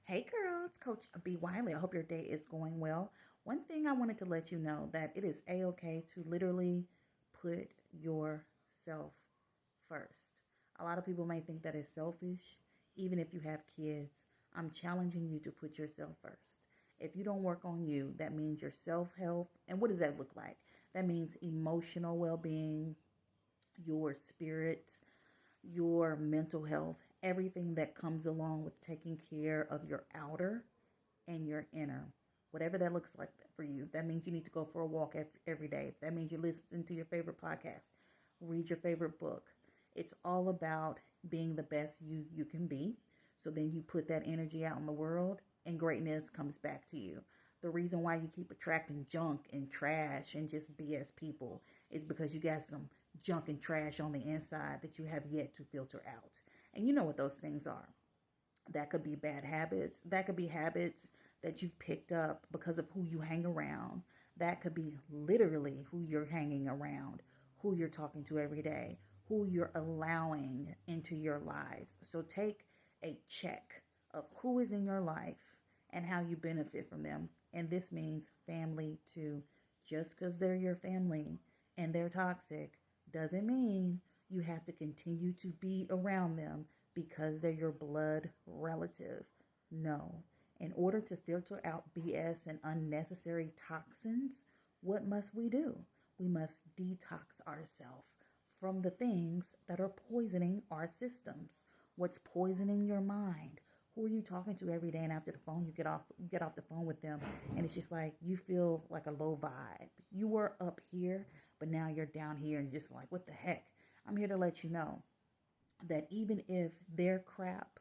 Hey girl, it's Coach B. Wiley. I hope your day is going well. One thing I wanted to let you know that it is a-okay to literally put yourself first. A lot of people may think that is selfish, even if you have kids. I'm challenging you to put yourself first. If you don't work on you, that means your self-help. And what does that look like? That means emotional well-being, your spirit, your mental health, everything that comes along with taking care of your outer and your inner. Whatever that looks like for you. That means you need to go for a walk every day. That means you listen to your favorite podcast, read your favorite book. It's all about being the best you can be. So then you put that energy out in the world and greatness comes back to you. The reason why you keep attracting junk and trash and just BS people is because you got some junk and trash on the inside that you have yet to filter out. And you know what those things are. That could be bad habits. That could be habits that you've picked up because of who you hang around. That could be literally who you're hanging around, who you're talking to every day, who you're allowing into your lives. So take a check of who is in your life and how you benefit from them. And this means family too. Just because they're your family and they're toxic doesn't mean you have to continue to be around them because they're your blood relative. No. In order to filter out BS and unnecessary toxins, what must we do? We must detox ourselves from the things that are poisoning our systems. What's poisoning your mind? Who are you talking to every day? And after the phone, you get off the phone with them, and it's just like you feel like a low vibe. You were up here, but now you're down here, and you're just like, what the heck? I'm here to let you know that even if their crap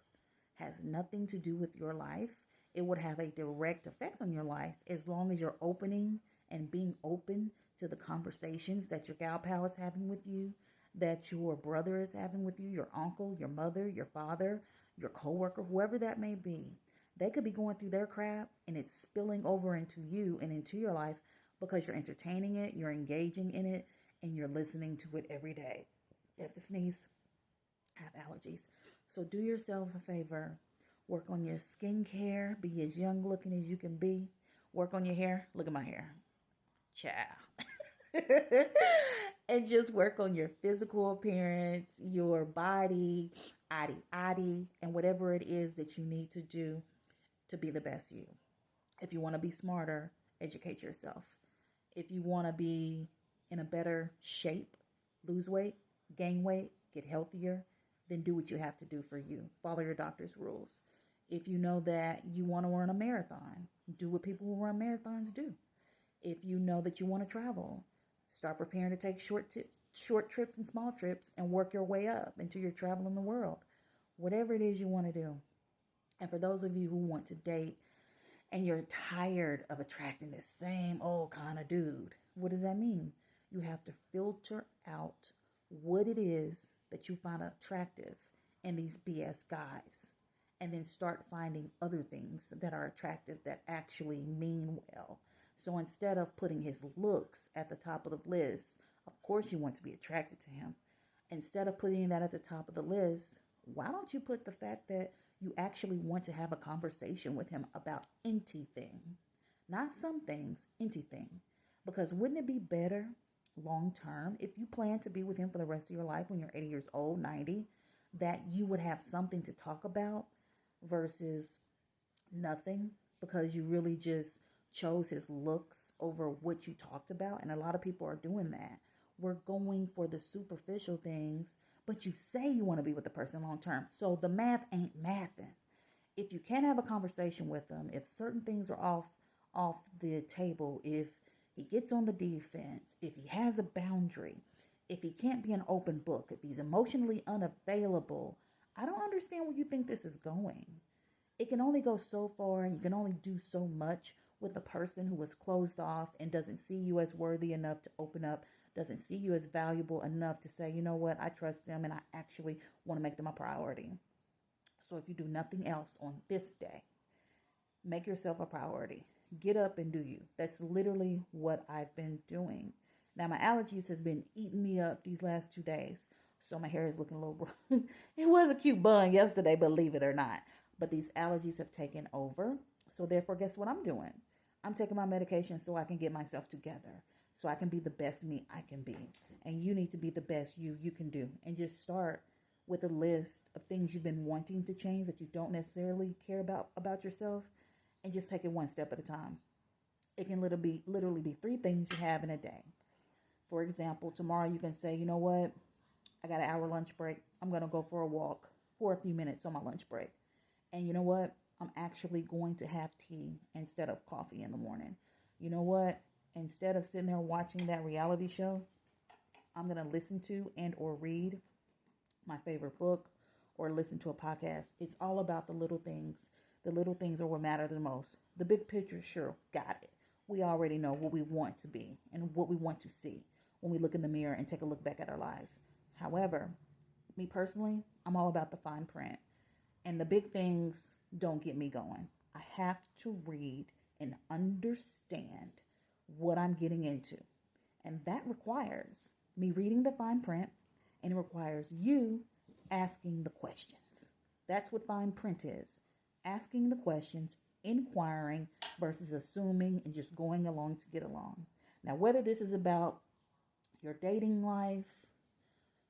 has nothing to do with your life, it would have a direct effect on your life as long as you're opening and being open to the conversations that your gal pal is having with you, that your brother is having with you, your uncle, your mother, your father, your coworker, whoever that may be. They could be going through their crap and it's spilling over into you and into your life because you're entertaining it, you're engaging in it, and you're listening to it every day. You have to sneeze. I have allergies. So do yourself a favor. Work on your skincare. Be as young looking as you can be. Work on your hair. Look at my hair. Ciao. And just work on your physical appearance, your body, and whatever it is that you need to do to be the best you. If you want to be smarter, educate yourself. If you want to be in a better shape, lose weight, gain weight, get healthier, then do what you have to do for you. Follow your doctor's rules. If you know that you want to run a marathon, do what people who run marathons do. If you know that you want to travel, start preparing to take short trips and small trips and work your way up until you're traveling the world. Whatever it is you want to do. And for those of you who want to date and you're tired of attracting the same old kind of dude, what does that mean? You have to filter out what it is that you find attractive in these BS guys. And then start finding other things that are attractive that actually mean well. So instead of putting his looks at the top of the list, of course you want to be attracted to him. Instead of putting that at the top of the list, why don't you put the fact that you actually want to have a conversation with him about anything? Not some things, anything. Because wouldn't it be better long term if you plan to be with him for the rest of your life when you're 80 years old, 90, that you would have something to talk about versus nothing because you really just chose his looks over what you talked about. And a lot of people are doing that. We're going for the superficial things, but you say you want to be with the person long term. So the math ain't mathing. If you can't have a conversation with them, if certain things are off the table, if he gets on the defense, if he has a boundary, if he can't be an open book, if he's emotionally unavailable, I don't understand where you think this is going. It can only go so far. You can only do so much with a person who is closed off and doesn't see you as worthy enough to open up, doesn't see you as valuable enough to say, you know what, I trust them and I actually want to make them a priority. So if you do nothing else on this day, make yourself a priority. Get up and do you. That's literally what I've been doing. Now, my allergies has been eating me up these last 2 days. So my hair is looking a little rough. It was a cute bun yesterday, believe it or not. But these allergies have taken over. So therefore, guess what I'm doing? I'm taking my medication so I can get myself together, so I can be the best me I can be. And you need to be the best you can do. And just start with a list of things you've been wanting to change that you don't necessarily care about yourself, and just take it one step at a time. It can literally be 3 things you have in a day. For example, tomorrow you can say, you know what? I got an hour lunch break. I'm going to go for a walk for a few minutes on my lunch break. And you know what? I'm actually going to have tea instead of coffee in the morning. You know what? Instead of sitting there watching that reality show, I'm going to listen to and or read my favorite book or listen to a podcast. It's all about the little things. The little things are what matter the most. The big picture, sure, got it. We already know what we want to be and what we want to see when we look in the mirror and take a look back at our lives. However, me personally, I'm all about the fine print. And the big things don't get me going. I have to read and understand what I'm getting into. And that requires me reading the fine print, and it requires you asking the questions. That's what fine print is. Asking the questions, inquiring versus assuming and just going along to get along. Now, whether this is about your dating life,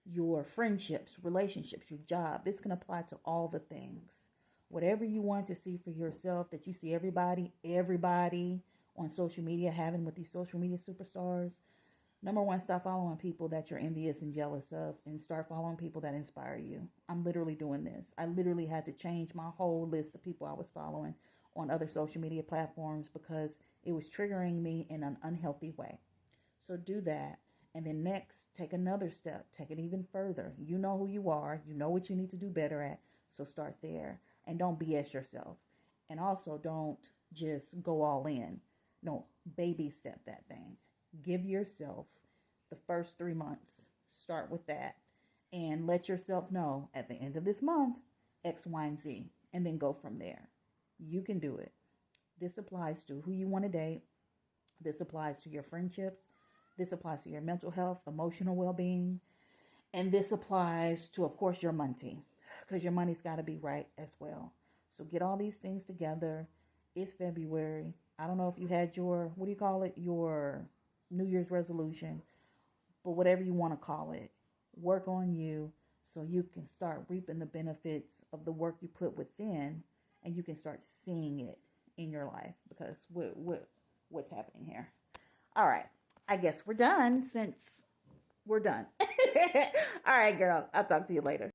your friendships, relationships, your job, this can apply to all the things. Whatever you want to see for yourself that you see everybody on social media having with these social media superstars. Number 1, stop following people that you're envious and jealous of, and start following people that inspire you. I'm literally doing this. I literally had to change my whole list of people I was following on other social media platforms because it was triggering me in an unhealthy way. So do that. And then next, take another step. Take it even further. You know who you are. You know what you need to do better at. So start there. And don't BS yourself. And also don't just go all in. No, baby step that thing. Give yourself the first 3 months. Start with that. And let yourself know at the end of this month, X, Y, and Z. And then go from there. You can do it. This applies to who you want to date. This applies to your friendships. This applies to your mental health, emotional well-being. And this applies to, of course, your money. Because your money's got to be right as well. So get all these things together. It's February. I don't know if you had your, your New Year's resolution. But whatever you want to call it, work on you so you can start reaping the benefits of the work you put within. And you can start seeing it in your life. Because what's happening here? All right. I guess we're done since we're done. All right, girl. I'll talk to you later.